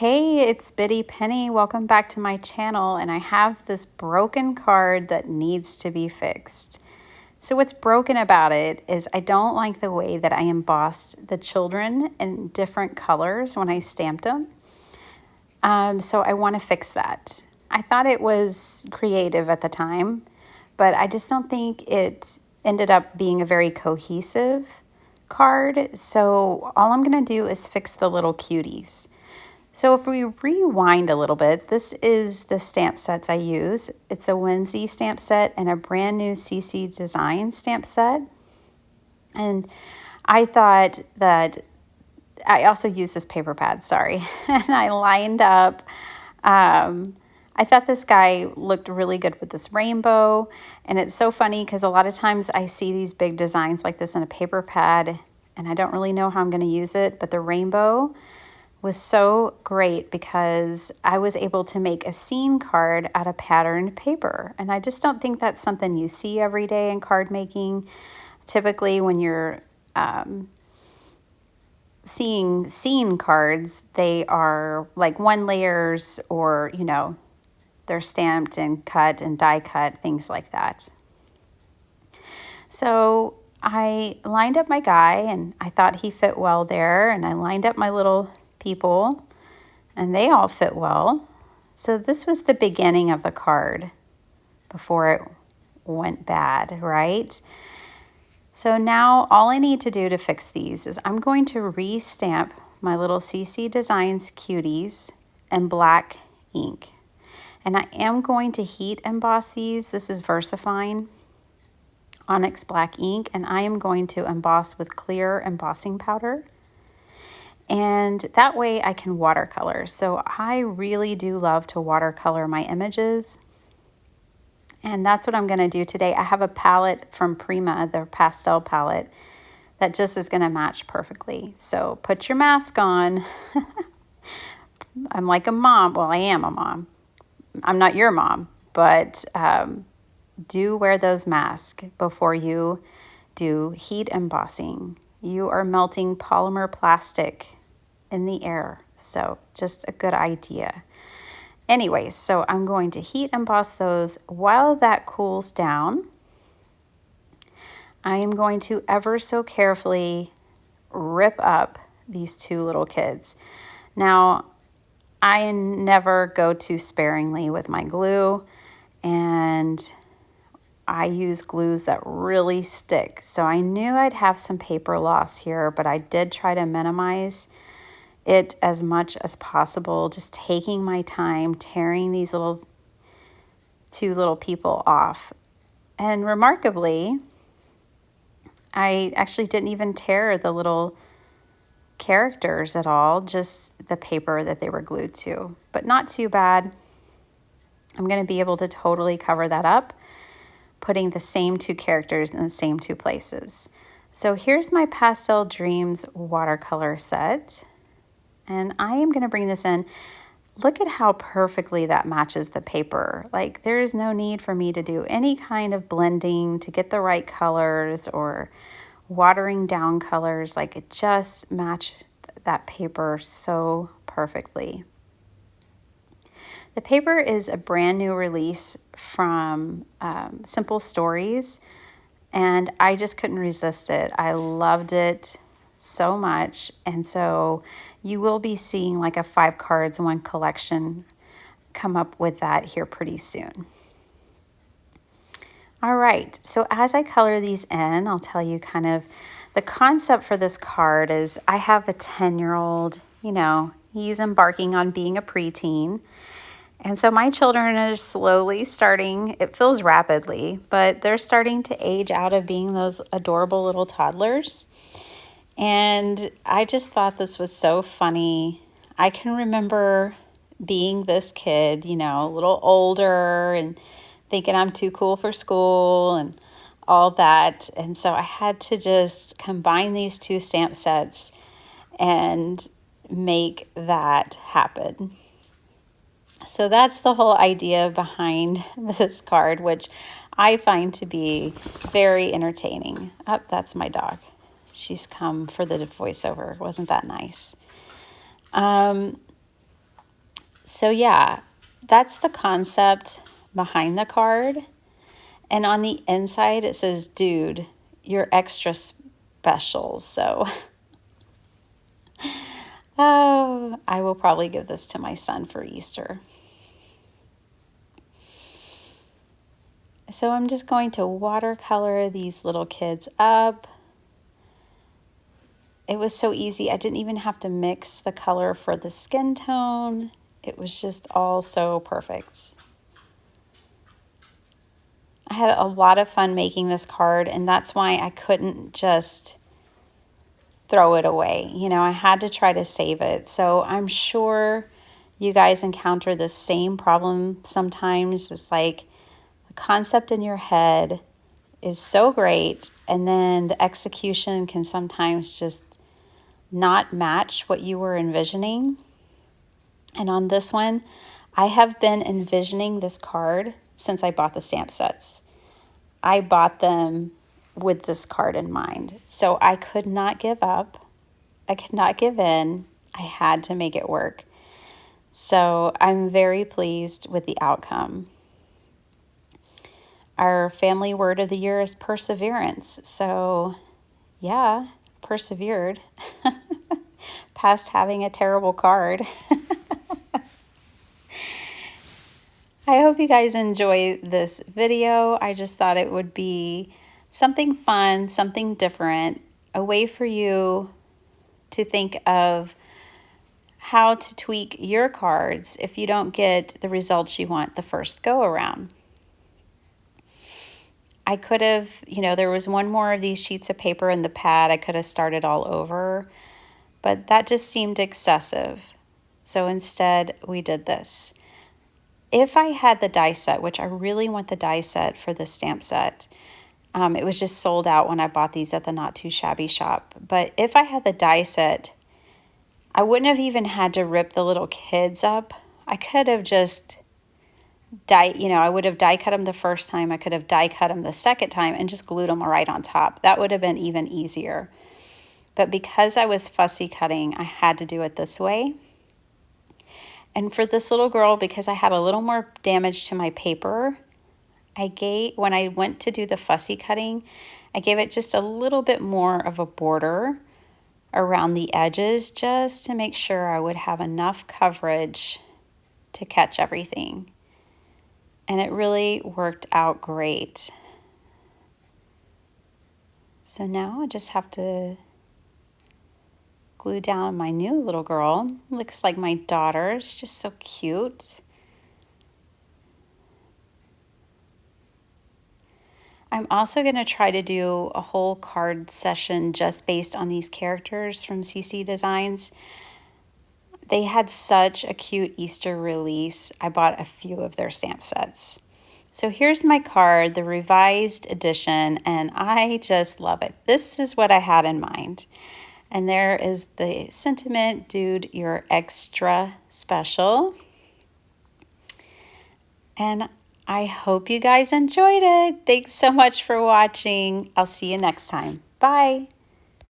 Hey, it's Biddy Penny. Welcome back to my channel. And I have this broken card that needs to be fixed. So what's broken about it is I don't like the way that I embossed the children in different colors when I stamped them. So I want to fix that. I thought it was creative at the time, but I just don't think it ended up being a very cohesive card. So all I'm going to do is fix the little cuties. So if we rewind a little bit, this is the stamp sets I use. It's a Whimsy stamp set and a brand new CC Design stamp set. And I thought that I also use this paper pad, sorry. And I lined up, I thought this guy looked really good with this rainbow. And it's so funny because a lot of times I see these big designs like this in a paper pad and I don't really know how I'm going to use it, but the rainbow was so great because I was able to make a scene card out of patterned paper. And I just don't think that's something you see every day in card making. Typically when you're seeing scene cards, they are like one layers or, they're stamped and cut and die cut, things like that. So I lined up my guy and I thought he fit well there, and I lined up my little people and they all fit well. So this was the beginning of the card before it went bad, right? So now all I need to do to fix these is I'm going to re-stamp my little CC Designs cuties in black ink. And I am going to heat emboss these. This is VersaFine Onyx Black ink, and I am going to emboss with clear embossing powder. And that way I can watercolor. So I really do love to watercolor my images. And that's what I'm going to do today. I have a palette from Prima, their pastel palette, that just is going to match perfectly. So put your mask on. I'm like a mom. Well, I am a mom. I'm not your mom, but do wear those masks before you do heat embossing. You are melting polymer plastic in the air. So just a good idea. Anyways, so I'm going to heat emboss those. While that cools down, I am going to ever so carefully rip up these two little kids. Now, I never go too sparingly with my glue, and I use glues that really stick. So I knew I'd have some paper loss here, but I did try to minimize it as much as possible, just taking my time, tearing these two little people off. And remarkably, I actually didn't even tear the little characters at all, just the paper that they were glued to, but not too bad. I'm going to be able to totally cover that up, putting the same two characters in the same two places. So here's my Pastel Dreams watercolor set. And I am going to bring this in. Look at how perfectly that matches the paper. Like, there is no need for me to do any kind of blending to get the right colors or watering down colors. Like, it just matched that paper so perfectly. The paper is a brand new release from Simple Stories, and I just couldn't resist it. I loved it so much, and so you will be seeing like a 5 cards, 1 collection come up with that here pretty soon. All right, so as I color these in, I'll tell you kind of the concept for this card is I have a 10-year-old, he's embarking on being a preteen. And so my children are slowly starting, it feels rapidly, but they're starting to age out of being those adorable little toddlers. And I just thought this was so funny. I can remember being this kid, a little older and thinking I'm too cool for school and all that. And so I had to just combine these two stamp sets and make that happen. So that's the whole idea behind this card, which I find to be very entertaining. Oh, that's my dog. She's come for the voiceover. Wasn't that nice? So yeah, that's the concept behind the card. And on the inside, it says, dude, you're extra special. So, oh, I will probably give this to my son for Easter. So I'm just going to watercolor these little kids up. It was so easy. I didn't even have to mix the color for the skin tone. It was just all so perfect. I had a lot of fun making this card, and that's why I couldn't just throw it away. You know, I had to try to save it. So I'm sure you guys encounter the same problem sometimes. It's like the concept in your head is so great, and then the execution can sometimes just not match what you were envisioning. And on this one, I have been envisioning this card since I bought the stamp sets. I bought them with this card in mind. So I could not give up. I could not give in. I had to make it work. So I'm very pleased with the outcome. Our family word of the year is perseverance. So yeah, persevered past having a terrible card. I hope you guys enjoy this video. I just thought it would be something fun, something different, a way for you to think of how to tweak your cards if you don't get the results you want the first go around. I could have, there was one more of these sheets of paper in the pad. I could have started all over, but that just seemed excessive. So instead, we did this. If I had the die set, which I really want the die set for the stamp set, it was just sold out when I bought these at the Not Too Shabby shop. But if I had the die set, I wouldn't have even had to rip the little kids up. I could have just I would have die cut them the first time. I could have die cut them the second time and just glued them right on top. That would have been even easier. But because I was fussy cutting, I had to do it this way. And for this little girl, because I had a little more damage to my paper, when I went to do the fussy cutting, I gave it just a little bit more of a border around the edges just to make sure I would have enough coverage to catch everything. And it really worked out great. So now I just have to glue down my new little girl. Looks like my daughter. It's just so cute. I'm also going to try to do a whole card session just based on these characters from CC Designs. They had such a cute Easter release. I bought a few of their stamp sets. So here's my card, the revised edition, and I just love it. This is what I had in mind. And there is the sentiment, dude, you're extra special. And I hope you guys enjoyed it. Thanks so much for watching. I'll see you next time. Bye.